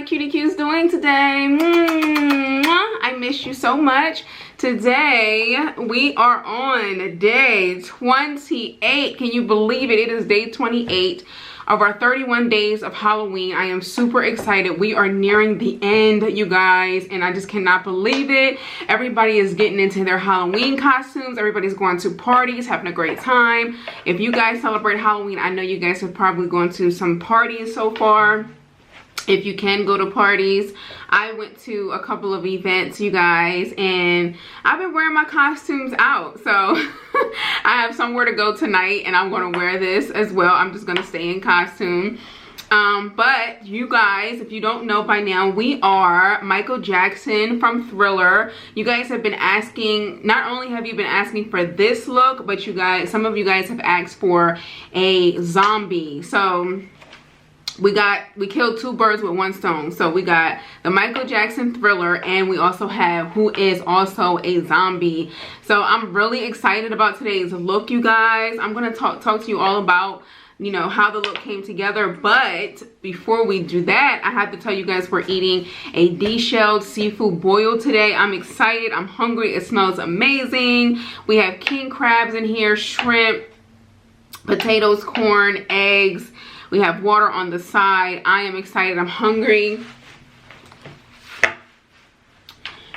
my cutie cues doing today? I miss you so much. Today we are on day 28. Can you believe it? It is day 28 of our 31 days of Halloween. I am super excited. We are nearing the end, you guys, and I just cannot believe it. Everybody is getting into their Halloween costumes. Everybody's going to parties, having a great time. If you guys celebrate Halloween, I know you guys have probably gone to some parties so far. If you can go to parties, I went to a couple of events, you guys, and I've been wearing my costumes out. So I have somewhere to go tonight, and I'm going to wear this as well. I'm just going to stay in costume. But you guys, if you don't know by now, we are Michael Jackson from Thriller. You guys have been asking, not only have you been asking for this look, but you guys, some of you guys have asked for a zombie. So we killed two birds with one stone. So we got the Michael Jackson Thriller, and we also have who is also a zombie. So I'm really excited about today's look, you guys. I'm gonna talk to you all about, you know, how the look came together. But before we do that, I have to tell you guys we're eating a deshelled seafood boil today. I'm excited, I'm hungry, it smells amazing. We have king crabs in here, shrimp, potatoes, corn, eggs. We have water on the side. I am excited. I'm hungry.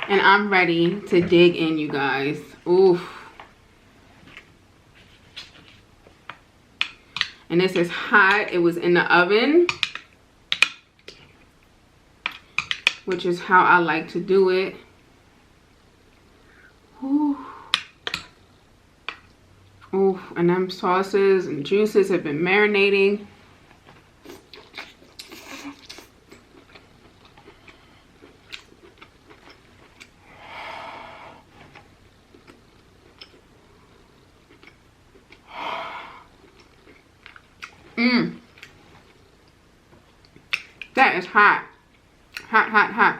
And I'm ready to dig in, you guys. Oof. And this is hot. It was in the oven, which is how I like to do it. Ooh. Oof. And them sauces and juices have been marinating. That is hot. Hot, hot, hot.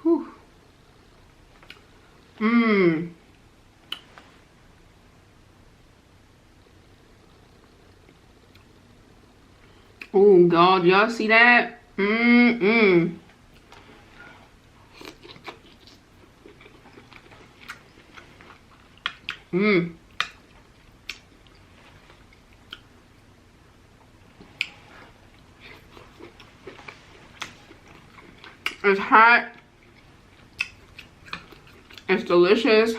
Whew. Oh, God, y'all see that? It's hot. It's delicious.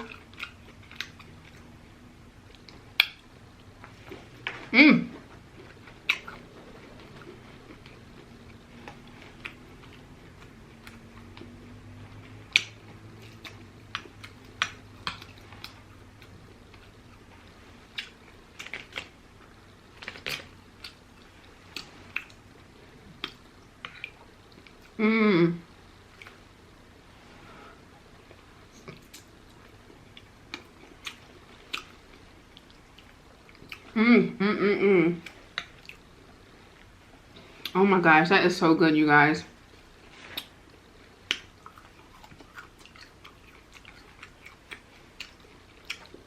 Oh my gosh, that is so good, you guys.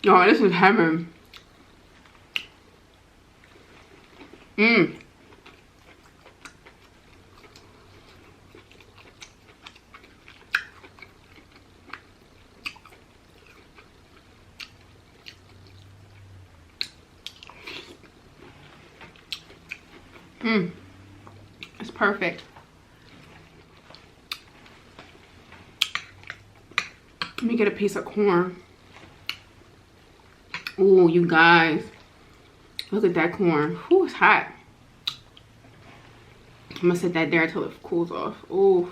Oh, this is heaven. It's perfect. Let me get a piece of corn. Oh, you guys, look at that corn. Ooh, it's hot. I'm gonna sit that there until it cools off. Ooh.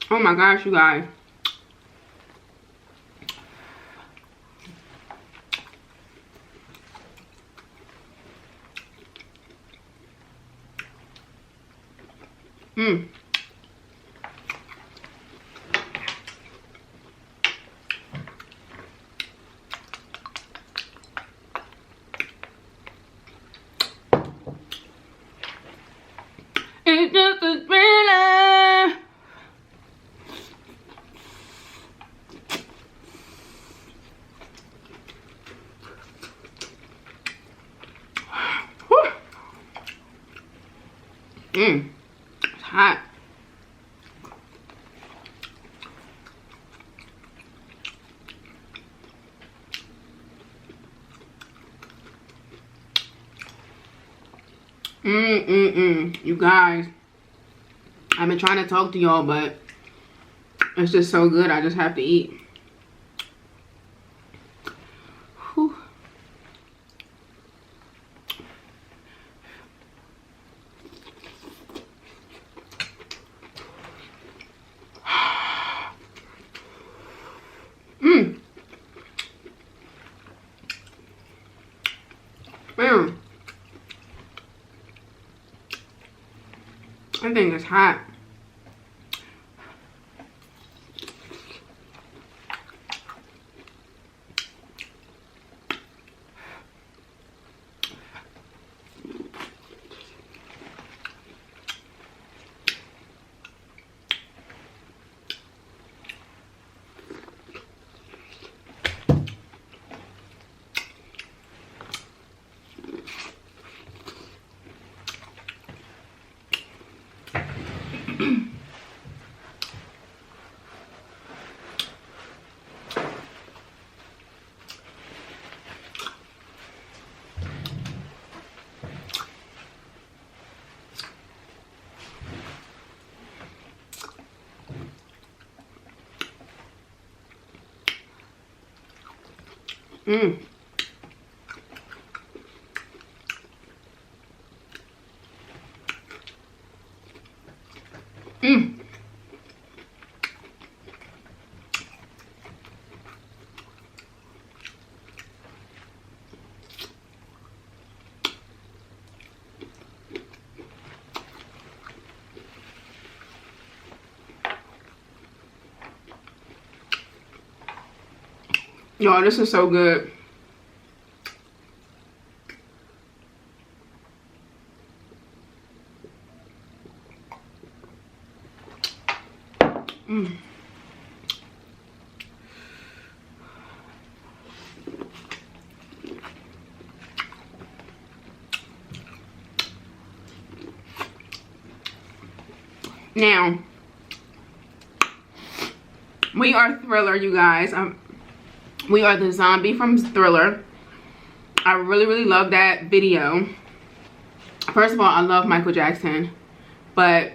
Oh my gosh, you guys. It's hot. You guys, I've been trying to talk to y'all, but it's just so good. I just have to eat. Whew. Man. I think it's hot. Y'all, this is so good. Now, we are Thriller, you guys. We are the zombie from Thriller. I really love that video. First of all, I love Michael Jackson, but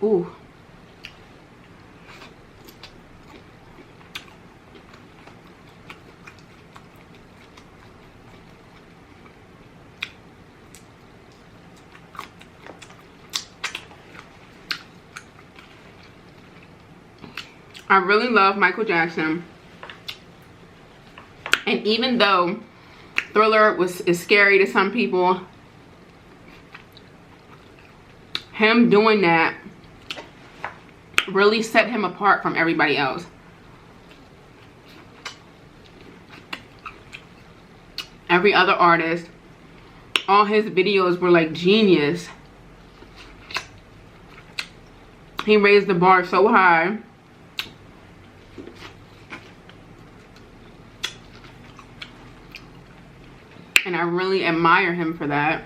ooh, I really love Michael Jackson. And even though Thriller is scary to some people, him doing that really set him apart from everybody else. Every other artist, all his videos were like genius. He raised the bar so high. And I really admire him for that.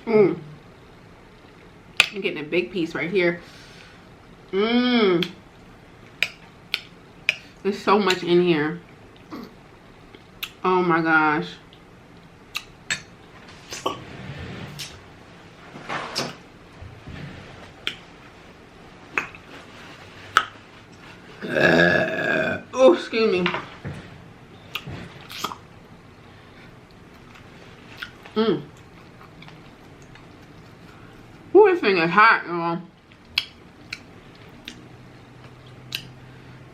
I'm getting a big piece right here. There's so much in here. Oh my gosh. Oh, excuse me. Ooh, this thing is hot, y'all.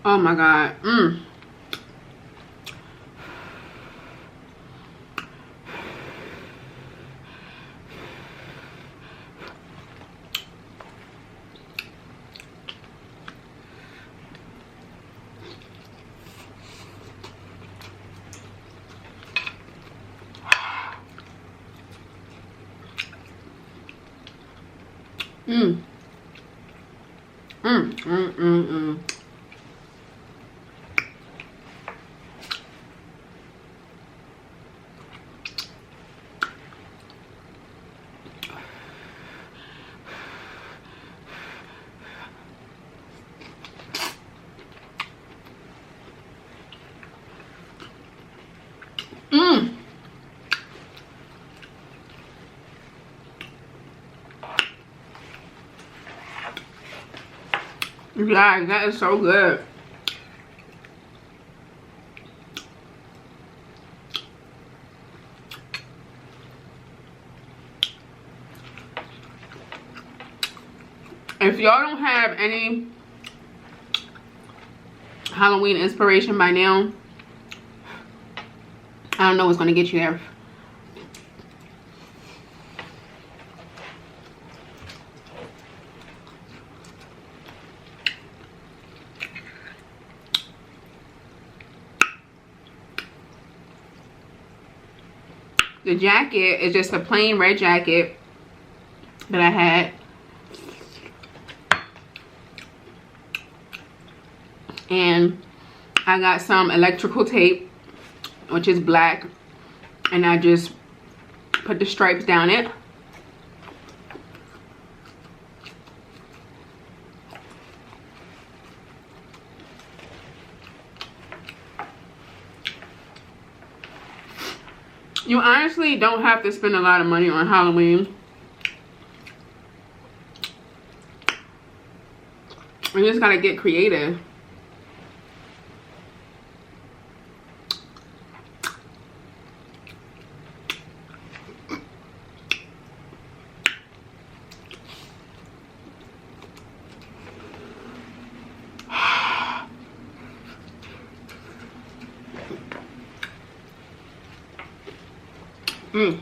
Oh my god. Mm. Mm, mm, mm, mm. Mm. Yeah, that is so good. If y'all don't have any Halloween inspiration by now, I don't know what's gonna get you there. The jacket is just a plain red jacket that I had. And I got some electrical tape, which is black, and I just put the stripes down it. You honestly don't have to spend a lot of money on Halloween. You just gotta get creative. Mm.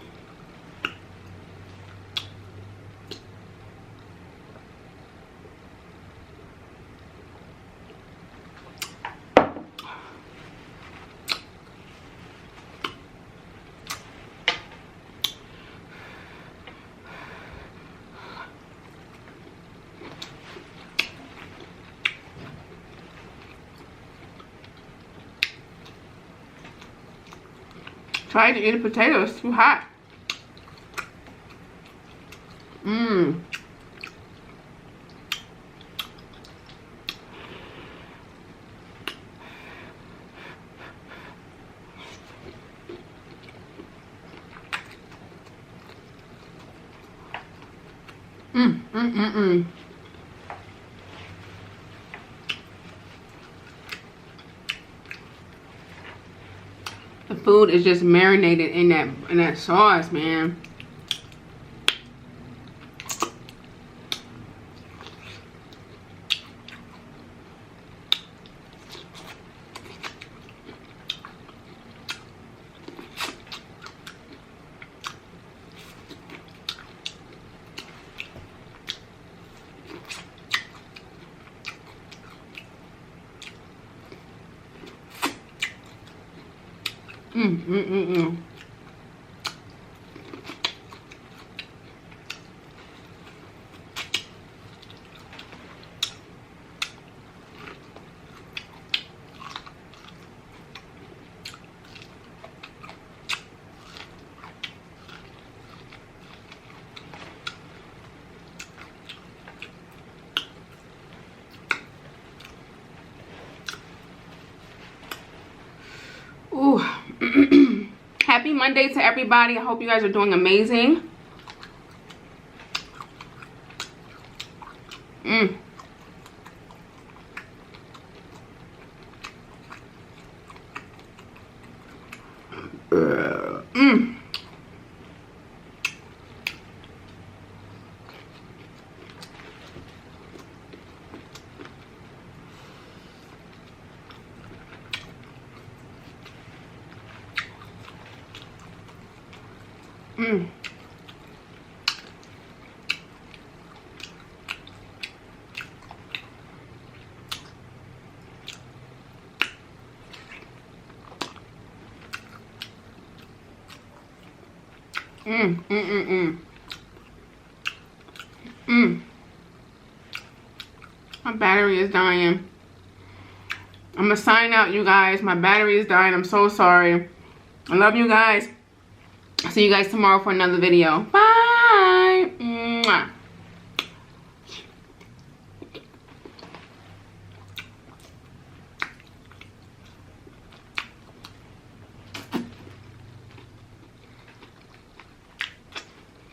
Try to eat a potato, it's too hot. Mmm. Mmm, mmm, mmm, mmm. The food is just marinated in that sauce, man. Mm, mm, mm, mm. Ooh. Happy Monday to everybody. I hope you guys are doing amazing. Mm. Mm. Mm. Mm, mm, mm, mm. Mm. battery is dying. I'm gonna sign out, you guys. My battery is dying. I'm so sorry. I love you guys. See you guys tomorrow for another video. Bye. Mwah.